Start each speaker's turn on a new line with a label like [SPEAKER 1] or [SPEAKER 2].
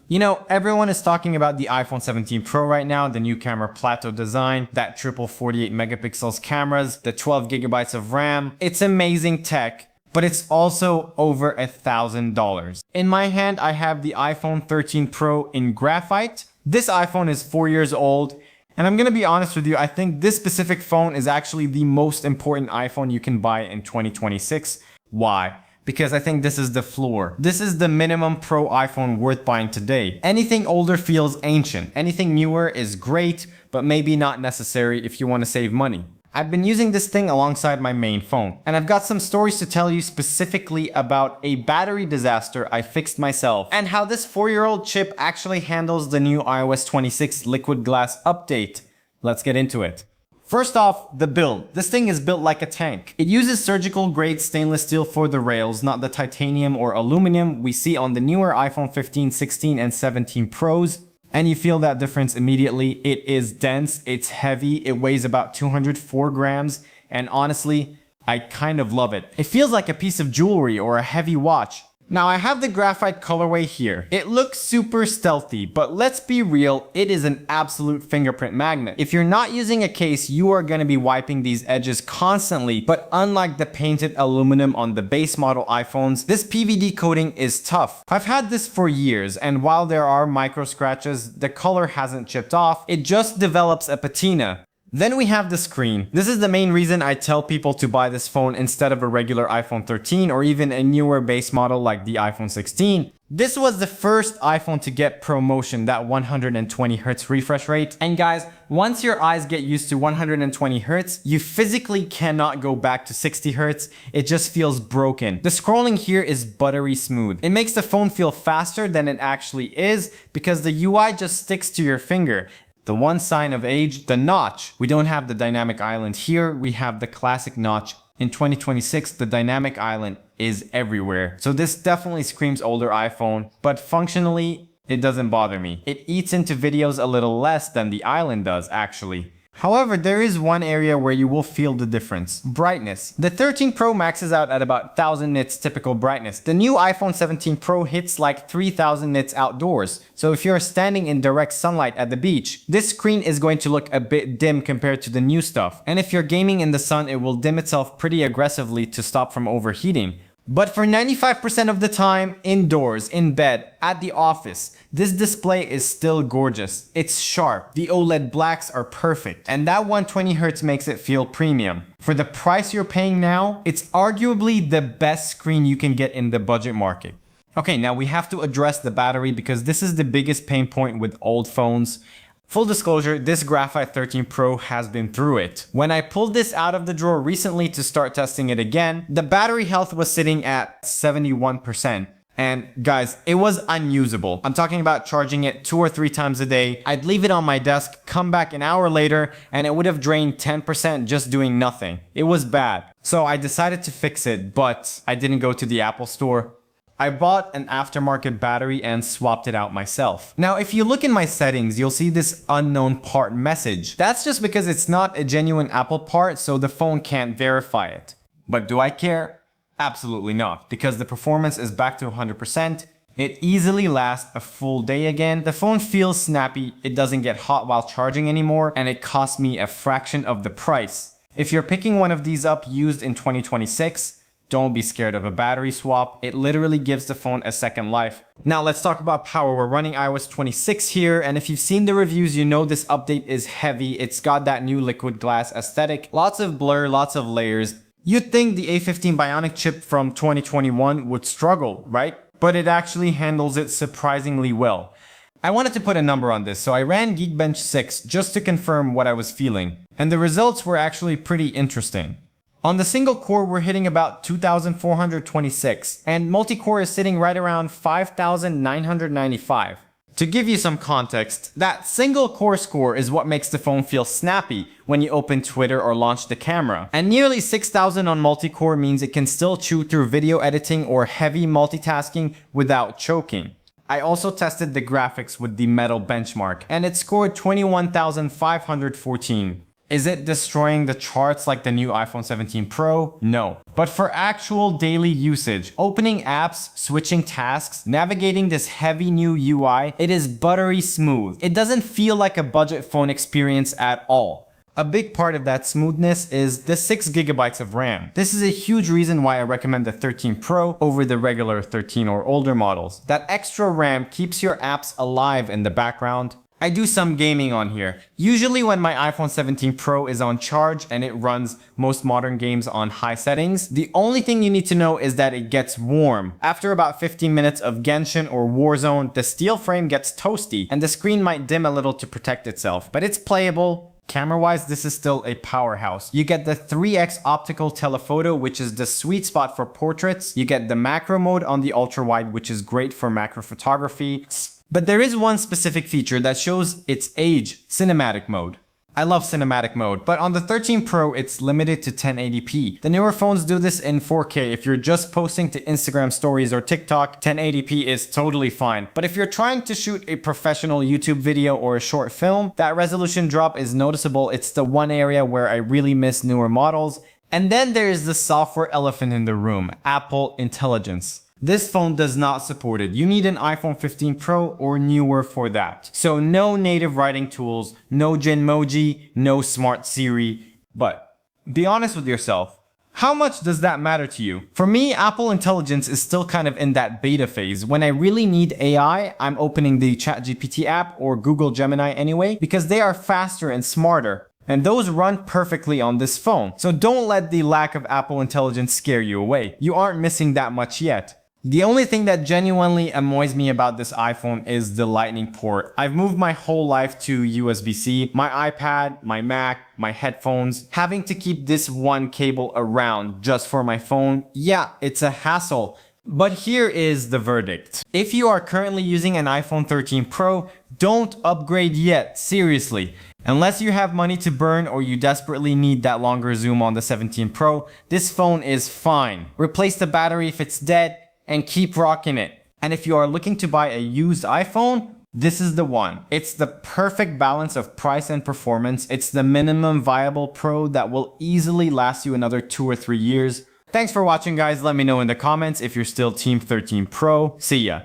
[SPEAKER 1] You know, everyone is talking about the iPhone 17 Pro right now, the new camera plateau design, that triple 48 megapixels cameras, the 12 gigabytes of RAM. It's amazing tech, but it's also over $1,000. In my hand, I have the iPhone 13 Pro in Graphite. This iPhone is 4 years old, and I'm gonna be honest with you, I think this specific phone is actually the most important iPhone you can buy in 2026. Why? Because I think this is the floor. This is the minimum pro iPhone worth buying today. Anything older feels ancient. Anything newer is great, but maybe not necessary if you want to save money. I've been using this thing alongside my main phone, and I've got some stories to tell you specifically about a battery disaster I fixed myself, and how this 4-year-old chip actually handles the new iOS 26 liquid glass update. Let's get into it. First off, the build. This thing is built like a tank. It uses surgical grade stainless steel for the rails, not the titanium or aluminum we see on the newer iPhone 15, 16, and 17 Pros. And you feel that difference immediately. It is dense, it's heavy, it weighs about 204 grams, and honestly, I kind of love it. It feels like a piece of jewelry or a heavy watch. Now I have the graphite colorway here. It looks super stealthy, but let's be real, it is an absolute fingerprint magnet. If you're not using a case, you are going to be wiping these edges constantly, but unlike the painted aluminum on the base model iPhones, this PVD coating is tough. I've had this for years, and while there are micro scratches, the color hasn't chipped off, it just develops a patina. Then we have the screen. This is the main reason I tell people to buy this phone instead of a regular iPhone 13 or even a newer base model like the iPhone 16. This was the first iPhone to get ProMotion, that 120Hz refresh rate. And guys, once your eyes get used to 120Hz, you physically cannot go back to 60Hz. It just feels broken. The scrolling here is buttery smooth. It makes the phone feel faster than it actually is because the UI just sticks to your finger. The one sign of age, the notch. We don't have the dynamic island here, we have the classic notch. In 2026, the dynamic island is everywhere. So this definitely screams older iPhone, but functionally, it doesn't bother me. It eats into videos a little less than the island does, actually. However, there is one area where you will feel the difference. Brightness. The 13 Pro maxes out at about 1000 nits typical brightness. The new iPhone 17 Pro hits like 3000 nits outdoors. So if you're standing in direct sunlight at the beach, this screen is going to look a bit dim compared to the new stuff. And if you're gaming in the sun, it will dim itself pretty aggressively to stop from overheating. But for 95% of the time, indoors, in bed, at the office, this display is still gorgeous. It's sharp, the OLED blacks are perfect, and that 120Hz makes it feel premium. For the price you're paying now, it's arguably the best screen you can get in the budget market. Okay, now we have to address the battery because this is the biggest pain point with old phones. Full disclosure, this Graphite 13 Pro has been through it. When I pulled this out of the drawer recently to start testing it again, the battery health was sitting at 71%. And guys, it was unusable. I'm talking about charging it 2 or 3 times a day. I'd leave it on my desk, come back an hour later, and it would have drained 10% just doing nothing. It was bad. So I decided to fix it, but I didn't go to the Apple store. I bought an aftermarket battery and swapped it out myself. Now, if you look in my settings, you'll see this unknown part message. That's just because it's not a genuine Apple part, so the phone can't verify it. But do I care? Absolutely not, because the performance is back to 100%. It easily lasts a full day again. The phone feels snappy, it doesn't get hot while charging anymore, and it cost me a fraction of the price. If you're picking one of these up used in 2026, don't be scared of a battery swap. It literally gives the phone a second life. Now let's talk about power. We're running iOS 26 here, and if you've seen the reviews, you know this update is heavy. It's got that new liquid glass aesthetic. Lots of blur, lots of layers. You'd think the A15 Bionic chip from 2021 would struggle, right? But it actually handles it surprisingly well. I wanted to put a number on this, so I ran Geekbench 6 just to confirm what I was feeling. And the results were actually pretty interesting. On the single core, we're hitting about 2,426, and multi-core is sitting right around 5,995. To give you some context, that single core score is what makes the phone feel snappy when you open Twitter or launch the camera. And nearly 6,000 on multi-core means it can still chew through video editing or heavy multitasking without choking. I also tested the graphics with the metal benchmark, and it scored 21,514. Is it destroying the charts like the new iPhone 17 Pro? No. But for actual daily usage, opening apps, switching tasks, navigating this heavy new UI, it is buttery smooth. It doesn't feel like a budget phone experience at all. A big part of that smoothness is the 6 gigabytes of RAM. This is a huge reason why I recommend the 13 Pro over the regular 13 or older models. That extra RAM keeps your apps alive in the background. I do some gaming on here. Usually when my iPhone 17 Pro is on charge and it runs most modern games on high settings, the only thing you need to know is that it gets warm. After about 15 minutes of Genshin or Warzone, the steel frame gets toasty and the screen might dim a little to protect itself, but it's playable. Camera-wise, this is still a powerhouse. You get the 3x optical telephoto, which is the sweet spot for portraits. You get the macro mode on the ultra-wide, which is great for macro photography. But there is one specific feature that shows its age, cinematic mode. I love cinematic mode, but on the 13 Pro, it's limited to 1080p. The newer phones do this in 4K. If you're just posting to Instagram stories or TikTok, 1080p is totally fine. But if you're trying to shoot a professional YouTube video or a short film, that resolution drop is noticeable. It's the one area where I really miss newer models. And then there is the software elephant in the room, Apple Intelligence. This phone does not support it. You need an iPhone 15 Pro or newer for that. So no native writing tools, no Genmoji, no smart Siri. But be honest with yourself. How much does that matter to you? For me, Apple Intelligence is still kind of in that beta phase. When I really need AI, I'm opening the ChatGPT app or Google Gemini anyway, because they are faster and smarter. And those run perfectly on this phone. So don't let the lack of Apple Intelligence scare you away. You aren't missing that much yet. The only thing that genuinely annoys me about this iPhone is the Lightning port. I've moved my whole life to USB-C, my iPad, my Mac, my headphones. Having to keep this one cable around just for my phone, yeah, it's a hassle. But here is the verdict. If you are currently using an iPhone 13 Pro, don't upgrade yet, seriously. Unless you have money to burn or you desperately need that longer zoom on the 17 Pro, this phone is fine. Replace the battery if it's dead, and keep rocking it. And if you are looking to buy a used iPhone, this is the one. It's the perfect balance of price and performance. It's the minimum viable Pro that will easily last you another 2 or 3 years. Thanks for watching, guys. Let me know in the comments if you're still Team 13 Pro. See ya.